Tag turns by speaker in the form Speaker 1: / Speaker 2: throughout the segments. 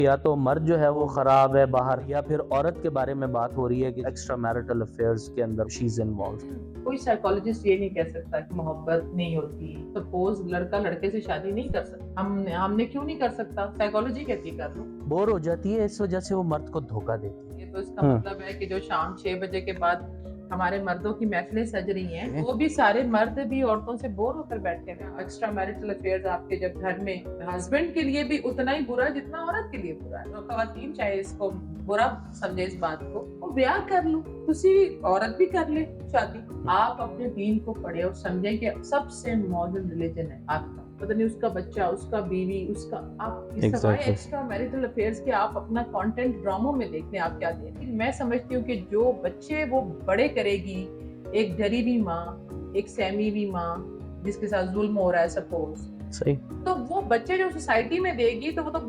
Speaker 1: یا تو مرد جو ہے وہ خراب ہے باہر، یا پھر عورت کے بارے میں بات ہو رہی ہے کہ ایکسٹرا میرٹل افیئرز کے اندر شی از انوالوڈ۔
Speaker 2: کوئی سائیکالوجسٹ یہ نہیں کہہ سکتا کہ محبت نہیں ہوتی۔ سپوز لڑکا لڑکے سے شادی نہیں کر سکتا، ہم نے کیوں نہیں کر سکتا؟ سائیکالوجی کہتی کر لو۔
Speaker 1: بور ہو جاتی ہے، اس وجہ سے وہ مرد کو دھوکہ دیتی ہے۔
Speaker 2: یہ تو اس کا مطلب ہے کہ جو شام 6 بجے کے بعد ہمارے مردوں کی محفلیں سج رہی ہیں، وہ بھی سارے مرد بھی عورتوں سے بور ہو کر بیٹھے ہیں۔ ایکسٹرا میرٹل افیئرز آپ کے جب گھر میں، ہسبینڈ کے لیے بھی اتنا ہی برا جتنا عورت کے لیے برا ہے۔ خواتین چاہے اس کو برا سمجھے اس بات کو، وہ بیاہ کر لو، کسی عورت بھی کر لے شادی۔ آپ اپنے دین کو پڑھے اور سمجھیں کہ سب سے ماڈرن ریلیجن ہے آپ کا، پتہ نہیں اس کا بچہ، اس کا بیوی، اس کا آپ ایکسٹرا میرٹل افیئرز کے آپ اپنا کانٹینٹ ڈراموں میں دیکھ لیں آپ کیا دیں۔ میں سمجھتی ہوں کہ جو بچے وہ بڑے کرے گی، ایک ڈری ہوئی ماں، ایک سہمی ہوئی ماں جس کے ساتھ ظلم ہو رہا ہے سپوز، صحیح، تو وہ بچے جو سوسائٹی میں دے گی تو وہ تو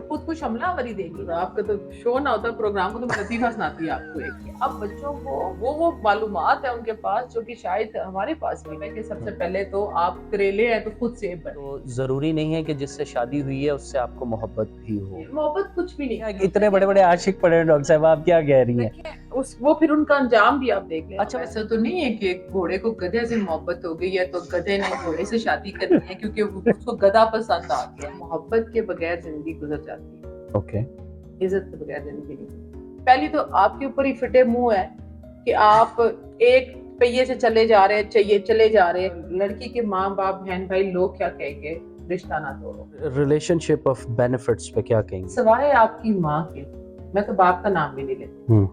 Speaker 2: خود کو حملہ آوری دے گی۔ آپ کا تو شو نہ ہوتا پروگرام کو تو میں لطیفہ سناتی آپ کو ایک۔ اب بچوں کو وہ معلومات ہے ان کے پاس جو کہ شاید ہمارے پاس نہیں ہے، کہ سب سے پہلے تو آپ کریلے ہیں تو خود سیب بنے۔
Speaker 1: تو ضروری نہیں ہے کہ جس سے شادی ہوئی ہے اس سے آپ کو محبت بھی ہو۔
Speaker 2: محبت کچھ بھی نہیں،
Speaker 1: اتنے بڑے بڑے عاشق پڑے ہیں ڈاکٹر صاحب، آپ کیا کہہ رہی ہیں؟
Speaker 2: وہ پھر ان کا انجام بھی آپ دیکھ لیں۔
Speaker 1: اچھا،
Speaker 2: ایسا تو نہیں ہے کہ گھوڑے کو گدھے سے محبت ہو گئی ہے تو گدھے نے گھوڑے سے شادی کرنی ہے کیونکہ اس کو گدھا پسند آ گیا۔ محبت کے بغیر زندگی گزر جاتی ہے،
Speaker 1: اوکے،
Speaker 2: عزت کے بغیر زندگی نہیں۔ پہلی تو آپ کے اوپر ہی فٹے منہ ہے کہ آپ ایک پہیے سے چلے جا رہے، لڑکی کے ماں باپ بہن بھائی لوگ کیا کہیں گے، رشتہ نہ توڑو۔
Speaker 1: ریلیشن شپ آف بینیفٹس پہ کیا کہیں گے؟
Speaker 2: سوائے آپ کی ماں کے، میں تو باپ کا نام بھی نہیں لیتی۔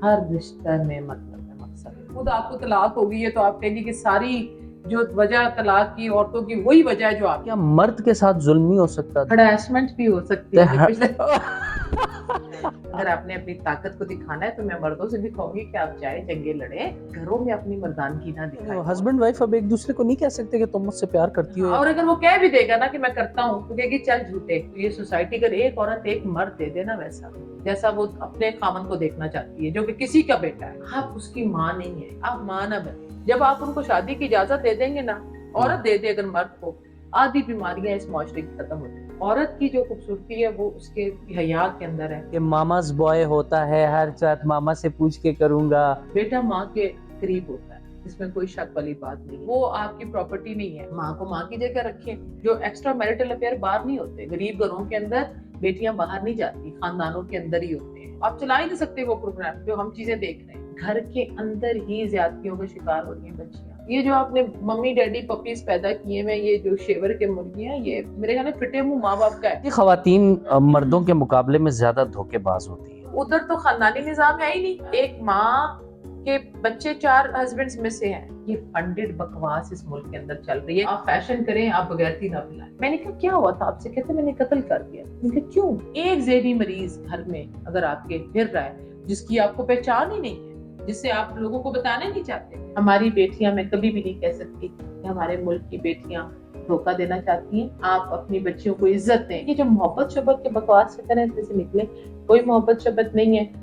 Speaker 2: ہر رشتہ میں مطلب ہے، مقصد۔ خود آپ کو طلاق ہو گئی ہے تو آپ کہیں گے کہ ساری جو وجہ طلاق کی عورتوں کی وہی وجہ ہے جو آپ۔
Speaker 1: کیا مرد کے ساتھ ظلم نہیں ہو سکتا؟
Speaker 2: ہراسمنٹ بھی ہو سکتی ہے۔ اگر آپ نے اپنی طاقت کو دکھانا ہے تو میں مردوں سے بھی کہوں گی کہ آپ جائیں جنگیں لڑیں، گھروں میں اپنی مردانگی نہ دکھائیں۔
Speaker 1: ہسبینڈ وائف اب ایک دوسرے کو نہیں کہہ سکتے کہ تم مجھ سے پیار کرتی ہو،
Speaker 2: اور اگر وہ کہہ بھی دے گا نا کہ میں کرتا ہوں تو کہے گی چل جھوٹے۔ یہ سوسائٹی اگر ایک عورت ایک مرد دے دے نا ویسا جیسا وہ اپنے خامن کو دیکھنا چاہتی ہے جو کہ کسی کا بیٹا ہے، آپ اس کی ماں نہیں ہے، آپ ماں نہ بنے۔ جب آپ ان کو شادی کی اجازت دے دیں گے نا، عورت دے دے اگر مرد کو، آدھی بیماریاں اس معاشرے کی ختم ہو جائیں۔ عورت کی جو خوبصورتی ہے وہ اس کے حیا کے اندر ہے
Speaker 1: کہ ماماز بوائے ہوتا ہے، ہر بات ماما سے پوچھ کے کروں گا۔
Speaker 2: بیٹا ماں کے قریب ہوتا ہے، اس میں کوئی شک والی بات نہیں، وہ آپ کی پراپرٹی نہیں ہے۔ ماں کو ماں کی جگہ رکھیں۔ جو ایکسٹرا میرٹل افیئر باہر نہیں ہوتے، غریب گھروں کے اندر بیٹیاں باہر نہیں جاتی، خاندانوں کے اندر ہی ہوتے ہیں۔ آپ چلا ہی نہیں سکتے وہ پروگرام جو ہم چیزیں دیکھ رہے ہیں، گھر کے اندر ہی زیادتیوں کا شکار ہو رہی ہیں بچیاں۔ یہ جو آپ نے ممی ڈیڈی پپیز پیدا کیے ہیں، یہ جو شیور کے مرغیاں، یہ میرے خیال میں فٹے منہ ماں باپ کا ہے۔
Speaker 1: یہ خواتین مردوں کے مقابلے میں زیادہ دھوکے باز ہوتی ہیں۔
Speaker 2: ادھر تو خاندانی نظام ہے ہی نہیں، ایک ماں کے بچے 4 ہسبینڈز میں سے ہیں۔ یہ فنڈڈ بکواس اس ملک کے اندر چل رہی ہے۔ آپ فیشن کریں، آپ بغیرتی نہ پھیلائیں۔ میں نے کہا کیا ہوا تھا آپ سے؟ کہتے میں نے قتل کر دیا۔ میں نے کہا کیوں؟ ایک ذہنی مریض گھر میں اگر آپ کے پھر رہا ہے جس کی آپ کو پہچان ہی نہیں ہے، جس سے آپ لوگوں کو بتانے نہیں چاہتے۔ ہماری بیٹیاں، میں کبھی بھی نہیں کہہ سکتی کہ ہمارے ملک کی بیٹیاں دھوکہ دینا چاہتی ہیں۔ آپ اپنی بچیوں کو عزت دیں۔ یہ جو محبت شبت کے بکواس سے کریں اس میں سے نکلیں، کوئی محبت شبت نہیں ہے۔